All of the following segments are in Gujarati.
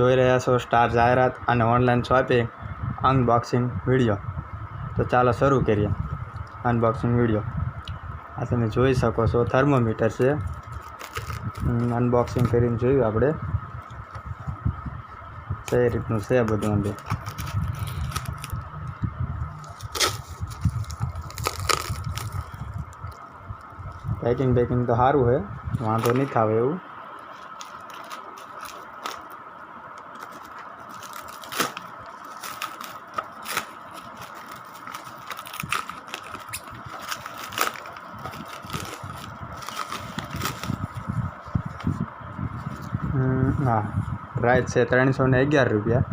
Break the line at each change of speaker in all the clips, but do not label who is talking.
જોઈ રહ્યા છો સ્ટાર જાહેરાત અને ઓનલાઈન શોપિંગ અનબોક્સિંગ વિડીયો। તો ચાલો શરૂ કરીએ અનબોક્સિંગ વિડીયો। આ તમે જોઈ શકો છો થર્મોમીટર છે। અનબોક્સિંગ કરીને જોયું આપણે કઈ રીતનું છે બધું અંદર। પેકિંગ તો સારું છે, વાંધો નહીં થાવે એવું। હા, પ્રાઇસ છે 311 રૂપિયા,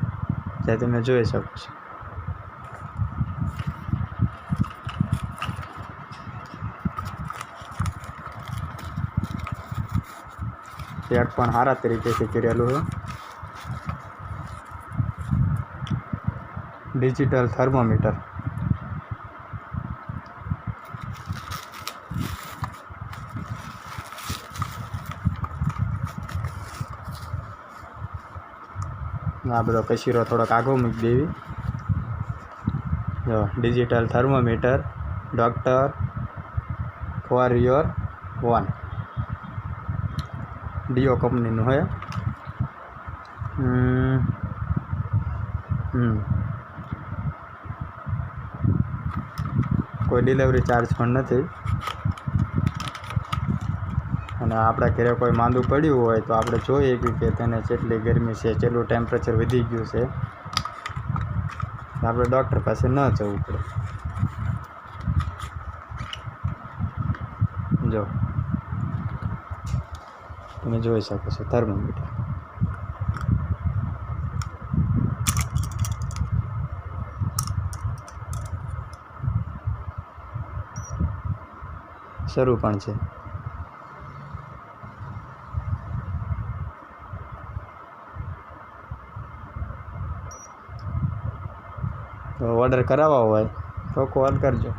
જે તમે જોઈ શકો છો। પેક પણ સારા તરીકેથી કરેલું છે। ડિજિટલ થર્મોમીટર આ બધો કચરો થોડોક આગો મૂકી દેવી। જો ડિજિટલ થર્મોમીટર ડૉક્ટર ફોર યોર વન ડીઓ કંપનીનું છે। કોઈ ડિલિવરી ચાર્જ પણ નથી, અને આપણા ઘરે કોઈ માંદું પડ્યું હોય તો આપણે જોઈએ કે તેને કેટલી ગરમી છે, કેટલું ટેમ્પરેચર વધી ગયું છે, આપણે ડૉક્ટર પાસે ન જવું પડે। જો તમે જોઈ શકો છો થર્મોમીટર। શરૂ પણ છે। તો ઓર્ડર કરાવવા હોય તો કોલ કરજો।